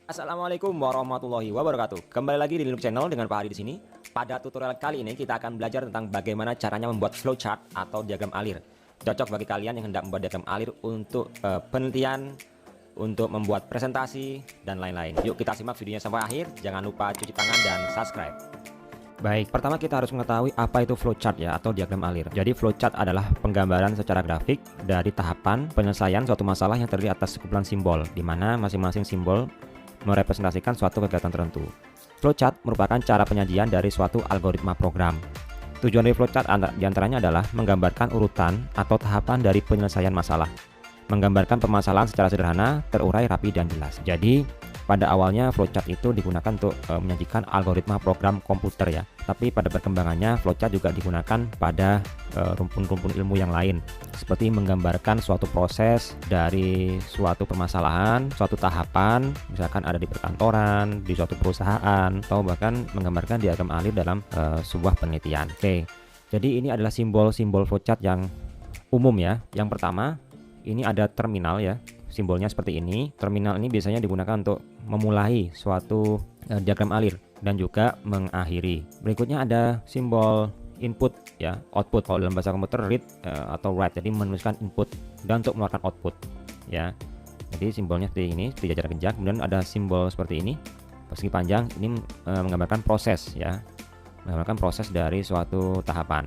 Assalamualaikum warahmatullahi wabarakatuh. Kembali lagi di Linux Channel dengan Pak Hadi di sini. Pada tutorial kali ini kita akan belajar tentang bagaimana caranya membuat flowchart atau diagram alir. Cocok bagi kalian yang hendak membuat diagram alir untuk penelitian, untuk membuat presentasi dan lain-lain. Yuk kita simak videonya sampai akhir. Jangan lupa cuci tangan dan subscribe. Baik, pertama kita harus mengetahui apa itu flowchart ya atau diagram alir. Jadi flowchart adalah penggambaran secara grafik dari tahapan penyelesaian suatu masalah yang terdiri atas sekumpulan simbol, di mana masing-masing simbol merepresentasikan suatu kegiatan tertentu. Flowchart merupakan cara penyajian dari suatu algoritma program. Tujuan dari flowchart diantaranya adalah menggambarkan urutan atau tahapan dari penyelesaian masalah, menggambarkan permasalahan secara sederhana, terurai, rapi, dan jelas. Jadi pada awalnya flowchart itu digunakan untuk menyajikan algoritma program komputer ya. Tapi pada perkembangannya flowchart juga digunakan pada rumpun-rumpun ilmu yang lain, seperti menggambarkan suatu proses dari suatu permasalahan, suatu tahapan, misalkan ada di perkantoran, di suatu perusahaan, atau bahkan menggambarkan diagram alir dalam sebuah penelitian. Oke, jadi ini adalah simbol-simbol flowchart yang umum ya. Yang pertama, ini ada terminal ya. Simbolnya seperti ini. Terminal ini biasanya digunakan untuk memulai suatu diagram alir dan juga mengakhiri. Berikutnya ada simbol input ya, output. Kalau dalam bahasa komputer read atau write, jadi menuliskan input dan untuk mengeluarkan output ya. Jadi simbolnya seperti ini, seperti jajar genjang. Kemudian ada simbol seperti ini, persegi panjang. Ini menggambarkan proses ya, menggambarkan proses dari suatu tahapan.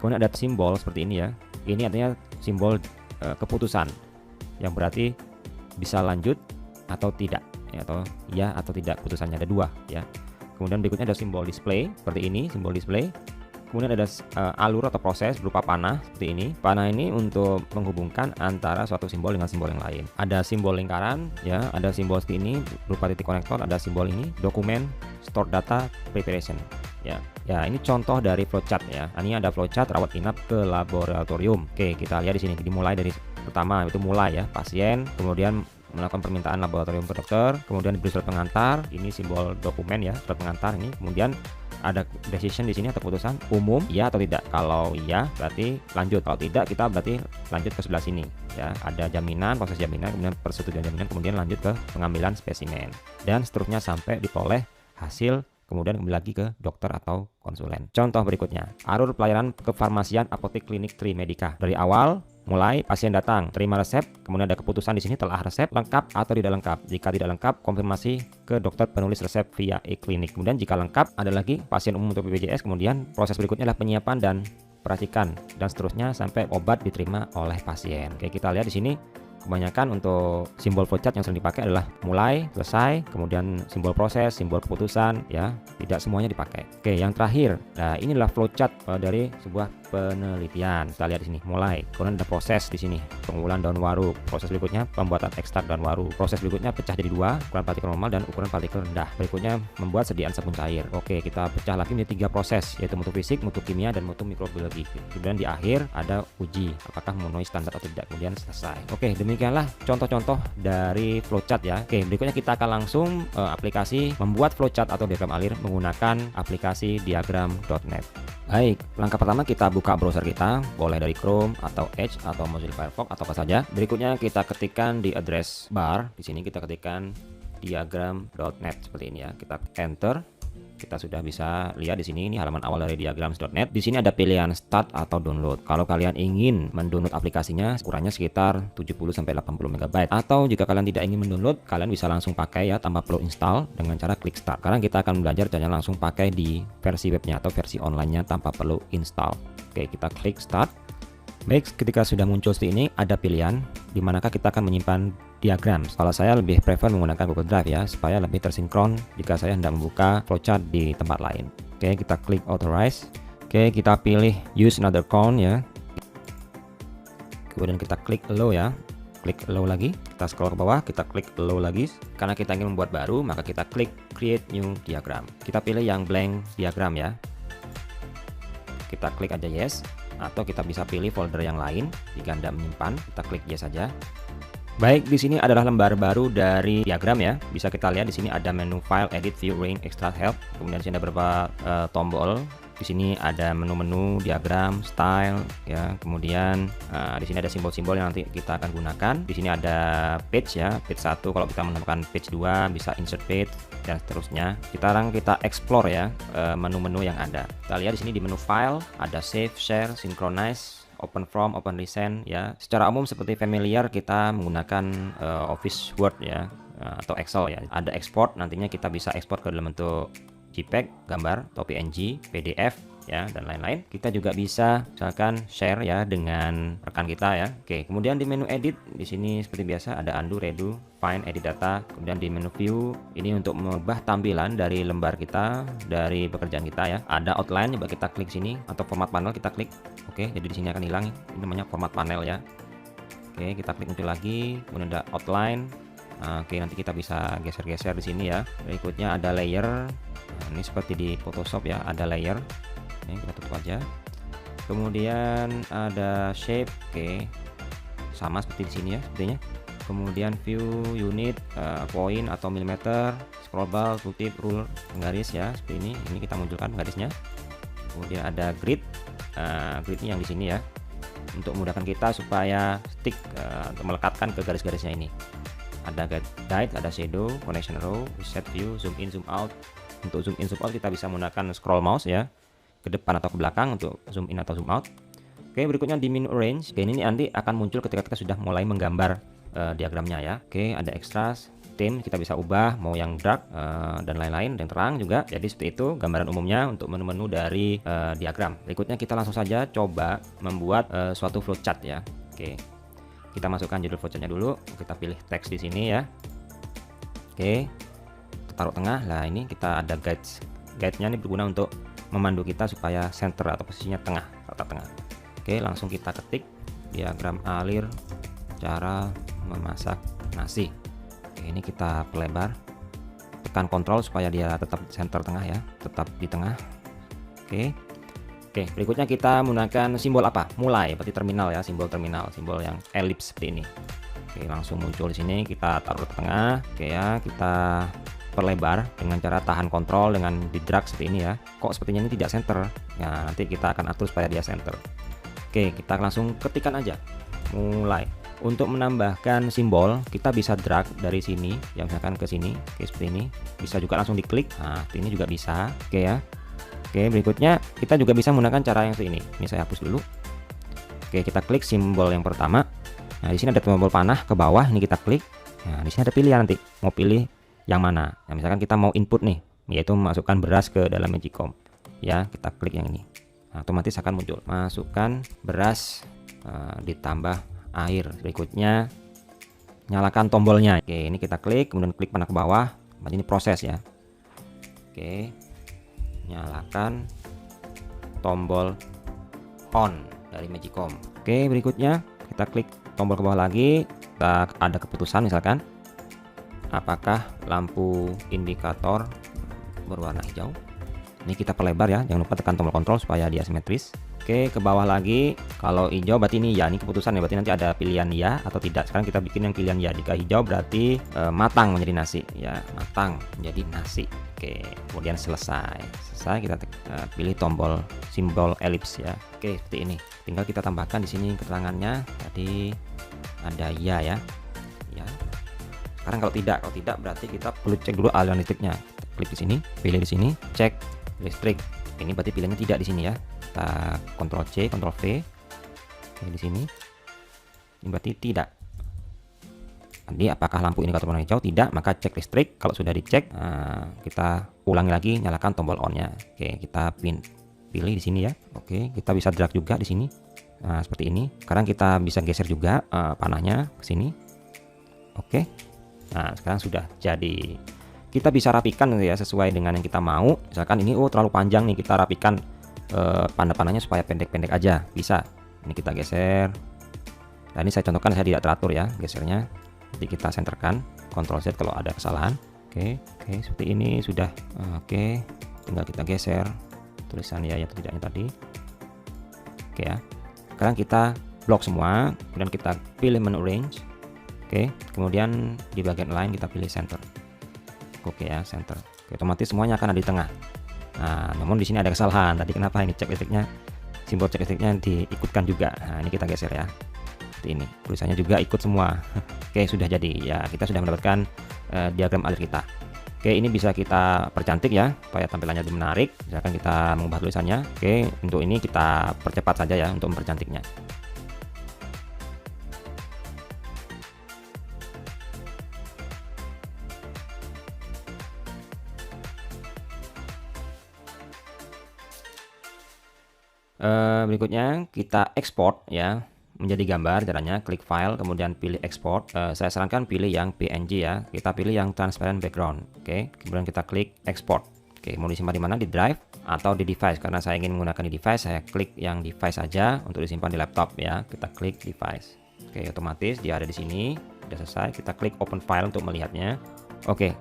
Kemudian ada simbol seperti ini ya. Ini artinya simbol keputusan, yang berarti bisa lanjut atau tidak ya, atau ya atau tidak, putusannya ada dua ya. Kemudian berikutnya ada simbol display seperti ini, simbol display. Kemudian ada alur atau proses berupa panah seperti ini. Panah ini untuk menghubungkan antara suatu simbol dengan simbol yang lain. Ada simbol lingkaran ya, ada simbol seperti ini berupa titik konektor, ada simbol ini dokumen, store data, preparation ya. Ya, ini contoh dari flowchart ya. Ini ada flowchart rawat inap ke laboratorium. Oke, kita lihat di sini. Dimulai dari pertama itu mulai ya, pasien, kemudian melakukan permintaan laboratorium ke dokter, kemudian diberi surat pengantar. Ini simbol dokumen ya, surat pengantar ini. Kemudian ada decision di sini atau keputusan umum, ya atau tidak. Kalau iya berarti lanjut, kalau tidak kita berarti lanjut ke sebelah sini ya. Ada jaminan, proses jaminan, kemudian persetujuan jaminan, kemudian lanjut ke pengambilan spesimen dan seterusnya sampai diperoleh hasil, kemudian kembali lagi ke dokter atau konsulen. Contoh berikutnya, alur pelayanan kefarmasian apotek klinik Trimedica. Dari awal mulai pasien datang, terima resep, kemudian ada keputusan di sini telah resep lengkap atau tidak lengkap. Jika tidak lengkap, konfirmasi ke dokter penulis resep via e-klinik. Kemudian jika lengkap, ada lagi pasien umum untuk BPJS. Kemudian proses berikutnya adalah penyiapan dan peracikan dan seterusnya sampai obat diterima oleh pasien. Oke, kita lihat di sini. Kebanyakan untuk simbol flowchart yang sering dipakai adalah mulai, selesai, kemudian simbol proses, simbol keputusan ya, tidak semuanya dipakai. Oke, yang terakhir. Nah, inilah flowchart dari sebuah penelitian. Kita lihat di sini, mulai. Kemudian ada proses di sini, pengumpulan daun waru. Proses berikutnya pembuatan ekstrak daun waru. Proses berikutnya pecah jadi dua, ukuran partikel normal dan ukuran partikel rendah. Berikutnya membuat sediaan sabun cair. Oke, kita pecah lagi menjadi 3 proses, yaitu mutu fisik, mutu kimia, dan mutu mikrobiologi. Kemudian di akhir ada uji apakah memenuhi standar atau tidak, kemudian selesai. Oke, demikianlah contoh-contoh dari flowchart ya. Oke, berikutnya kita akan langsung aplikasi membuat flowchart atau diagram alir menggunakan aplikasi diagram.net. Baik, langkah pertama kita buka browser kita, boleh dari Chrome atau Edge atau Mozilla Firefox atau apa saja. Berikutnya kita ketikkan di address bar, di sini kita ketikkan diagram.net seperti ini ya. Kita enter. Kita sudah bisa lihat di sini, ini halaman awal dari diagrams.net. Di sini ada pilihan start atau download. Kalau kalian ingin mendownload aplikasinya, ukurannya sekitar 70 sampai 80 MB. Atau jika kalian tidak ingin mendownload, kalian bisa langsung pakai ya tanpa perlu install dengan cara klik start. Sekarang kita akan belajar caranya langsung pakai di versi webnya atau versi online-nya tanpa perlu install. Oke, kita klik start. Baik, ketika sudah muncul seperti ini, ada pilihan di manakah kita akan menyimpan diagram. Kalau saya lebih prefer menggunakan Google Drive ya, supaya lebih tersinkron jika saya hendak membuka flowchart di tempat lain. Oke, kita klik authorize. Oke, kita pilih use another account ya. Kemudian kita klik allow ya. Klik allow lagi. Kita scroll ke bawah, kita klik allow lagi. Karena kita ingin membuat baru, maka kita klik create new diagram. Kita pilih yang blank diagram ya. Kita klik aja yes. Atau kita bisa pilih folder yang lain jika Anda menyimpan. Kita klik yes saja. Baik, di sini adalah lembar baru dari diagram ya. Bisa kita lihat di sini ada menu file, edit, view, ring, extract, help. Kemudian di sini ada beberapa tombol Di sini ada menu-menu, diagram, style, ya. Kemudian di sini ada simbol-simbol yang nanti kita akan gunakan. Di sini ada page ya, page 1 kalau kita menambahkan page 2 bisa insert page dan seterusnya. Sekarang kita explore ya menu-menu yang ada. Kita lihat di sini di menu file ada save, share, synchronize, open from, open recent ya. Secara umum seperti familiar kita menggunakan Office Word ya atau Excel ya. Ada export, nantinya kita bisa ekspor ke dalam bentuk JPEG, gambar, atau PNG, PDF ya dan lain-lain. Kita juga bisa misalkan share ya dengan rekan kita ya. Oke, kemudian di menu edit di sini seperti biasa ada undo, redo, find, edit data. Kemudian di menu view ini untuk mengubah tampilan dari lembar kita, dari pekerjaan kita ya. Ada outline, coba kita klik sini atau format panel kita klik. Oke, jadi di sini akan hilang. Ini namanya format panel ya. Oke, kita klik muncul lagi. Kemudian ada outline. Oke, nanti kita bisa geser-geser di sini ya. Berikutnya ada layer. Nah, ini seperti di Photoshop ya, ada layer. Ini kita tutup aja. Kemudian ada shape. Oke, sama seperti di sini ya, sepertinya. Kemudian view, unit, point atau milimeter, scroll bar, tooltip, rule, penggaris ya, seperti ini. Ini kita munculkan penggarisnya. Kemudian ada grid. Gridnya yang di sini ya, untuk memudahkan kita supaya stick untuk melekatkan ke garis-garisnya ini. Ada guide, ada shadow, connection row, set view, zoom in, zoom out. Untuk zoom in, zoom out kita bisa menggunakan scroll mouse ya, ke depan atau ke belakang untuk zoom in atau zoom out. Oke, berikutnya di menu arrange. Oke, ini nanti akan muncul ketika kita sudah mulai menggambar diagramnya ya. Oke, ada extras, theme kita bisa ubah mau yang dark dan lain-lain, dan terang juga. Jadi seperti itu gambaran umumnya untuk menu-menu dari diagram. Berikutnya kita langsung saja coba membuat suatu flowchart ya. Oke, kita masukkan judul flowchartnya dulu. Kita pilih teks di sini ya. Oke, taruh tengah. Nah, ini kita ada guides. Guide-nya ini berguna untuk memandu kita supaya center atau posisinya tengah, rata tengah. Oke, langsung kita ketik diagram alir cara memasak nasi. Oke, ini kita perlebar, tekan kontrol supaya dia tetap center tengah ya, tetap di tengah. Oke, berikutnya kita menggunakan simbol apa? Mulai, berarti terminal ya, simbol terminal, simbol yang ellipse seperti ini. Oke, langsung muncul di sini, kita taruh ke tengah. Oke ya, kita perlebar dengan cara tahan kontrol dengan di drag seperti ini ya. Kok sepertinya ini tidak center? Nah, nanti kita akan atur supaya dia center. Oke, kita langsung ketikkan aja. Mulai. Untuk menambahkan simbol, kita bisa drag dari sini, ya misalkan ke sini, oke seperti ini. Bisa juga langsung diklik. Nah, ini juga bisa. Oke ya. Oke, berikutnya kita juga bisa menggunakan cara yang seperti ini. Ini saya hapus dulu. Oke, kita klik simbol yang pertama. Nah, di sini ada tombol panah ke bawah, ini kita klik. Nah, di sini ada pilihan nanti mau pilih yang mana. Nah, misalkan kita mau input nih, yaitu memasukkan beras ke dalam Magicom. Ya, kita klik yang ini. Nah, otomatis akan muncul. Masukkan beras ditambah air. Berikutnya nyalakan tombolnya. Oke, ini kita klik, kemudian klik panah ke bawah. Ini proses ya. Oke, nyalakan tombol on dari Magicom. Oke, berikutnya kita klik tombol ke bawah lagi. Kita ada keputusan misalkan apakah lampu indikator berwarna hijau. Ini kita perlebar ya, jangan lupa tekan tombol kontrol supaya dia simetris. Oke, ke bawah lagi. Kalau hijau berarti ini ya, ini keputusan ya, berarti nanti ada pilihan ya atau tidak. Sekarang kita bikin yang pilihan ya. Jika hijau berarti matang menjadi nasi ya, matang menjadi nasi. Oke, kemudian selesai kita pilih tombol simbol ellipse ya. Oke, seperti ini. Tinggal kita tambahkan di sini keterangannya. Tadi ada ya. Sekarang kalau tidak berarti kita perlu cek dulu aliran listriknya. Klik di sini, pilih di sini, cek listrik. Ini berarti pilihannya tidak di sini ya. Kita Ctrl C, Ctrl V. Oke, di sini. Ini berarti tidak. Jadi apakah lampu indikator warna hijau? Tidak, maka cek listrik. Kalau sudah dicek, kita ulangi lagi, nyalakan tombol on-nya. Oke, kita pilih di sini ya. Oke, kita bisa drag juga di sini. Nah, seperti ini. Sekarang kita bisa geser juga panahnya ke sini. Oke. Nah, sekarang sudah jadi. Kita bisa rapikan ya sesuai dengan yang kita mau. Misalkan ini terlalu panjang nih, kita rapikan panah-panahnya supaya pendek-pendek aja. Bisa. Ini kita geser. Nah, ini saya contohkan, saya tidak teratur ya gesernya. Jadi kita senterkan, Ctrl Z kalau ada kesalahan. Oke, seperti ini sudah. Oke, tinggal kita geser tulisan ya atau tidaknya tadi. Oke ya. Sekarang kita blok semua, kemudian kita pilih menu range. Oke, kemudian di bagian lain kita pilih center. Oke ya, center. Oke, otomatis semuanya akan ada di tengah. Nah, namun di sini ada kesalahan. Tadi kenapa ini cek listriknya, simbol cek listriknya diikutkan juga. Nah, ini kita geser ya. Seperti ini. Tulisannya juga ikut semua. Oke, sudah jadi. Ya, kita sudah mendapatkan diagram alir kita. Oke, ini bisa kita percantik ya, supaya tampilannya lebih menarik. Misalkan kita mengubah tulisannya. Oke, untuk ini kita percepat saja ya untuk mempercantiknya. Berikutnya kita ekspor ya menjadi gambar. Caranya klik file kemudian pilih export. Saya sarankan pilih yang PNG ya, kita pilih yang transparent background. Oke, kemudian kita klik export. Oke, mau disimpan di mana, di drive atau di device. Karena saya ingin menggunakan di device, saya klik yang device saja untuk disimpan di laptop ya. Kita klik device. Oke, otomatis dia ada di sini. Sudah selesai, kita klik open file untuk melihatnya. Oke,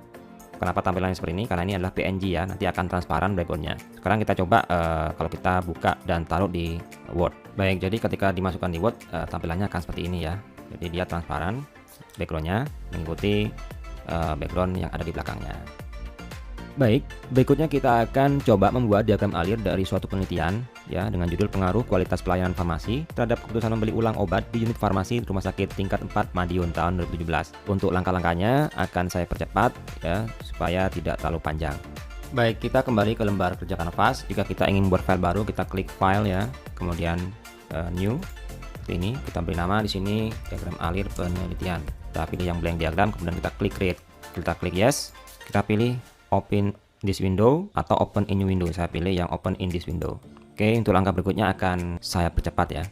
kenapa tampilannya seperti ini? Karena ini adalah PNG ya, nanti akan transparan backgroundnya. Sekarang kita coba kalau kita buka dan taruh di Word. Baik, jadi ketika dimasukkan di Word, tampilannya akan seperti ini ya. Jadi dia transparan backgroundnya, mengikuti background yang ada di belakangnya. Baik, berikutnya kita akan coba membuat diagram alir dari suatu penelitian ya dengan judul pengaruh kualitas pelayanan farmasi terhadap keputusan membeli ulang obat di unit farmasi Rumah Sakit Tingkat 4 Madiun tahun 2017. Untuk langkah-langkahnya akan saya percepat ya supaya tidak terlalu panjang. Baik, kita kembali ke lembar kerja kanvas. Jika kita ingin membuat file baru, kita klik file ya, kemudian new. Seperti ini, kita beri nama di sini diagram alir penelitian. Kita pilih yang blank diagram, kemudian kita klik create. Kita klik yes. Kita pilih open this window atau open in new window. Saya pilih yang open in this window. Oke, untuk langkah berikutnya akan saya percepat ya.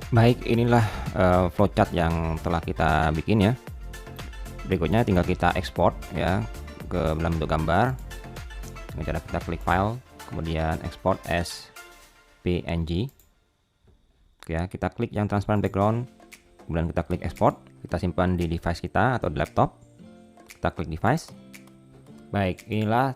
Baik, inilah flowchart yang telah kita bikin ya. Berikutnya tinggal kita ekspor ya ke dalam bentuk gambar. Dengan cara kita klik file, kemudian export as PNG. Oke ya, kita klik yang transparent background, kemudian kita klik export. Kita simpan di device kita atau di laptop. Kita klik device. Baik, inilah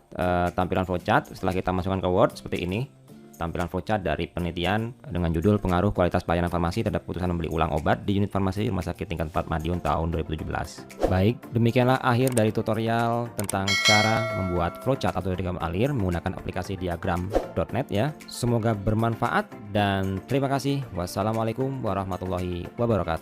tampilan flowchart setelah kita masukkan ke Word seperti ini. Tampilan flowchart dari penelitian dengan judul pengaruh kualitas pelayanan farmasi terhadap keputusan membeli ulang obat di unit farmasi Rumah Sakit Tingkat 4 Madiun tahun 2017. Baik, demikianlah akhir dari tutorial tentang cara membuat flowchart atau diagram alir menggunakan aplikasi diagram.net ya. Semoga bermanfaat dan terima kasih. Wassalamualaikum warahmatullahi wabarakatuh.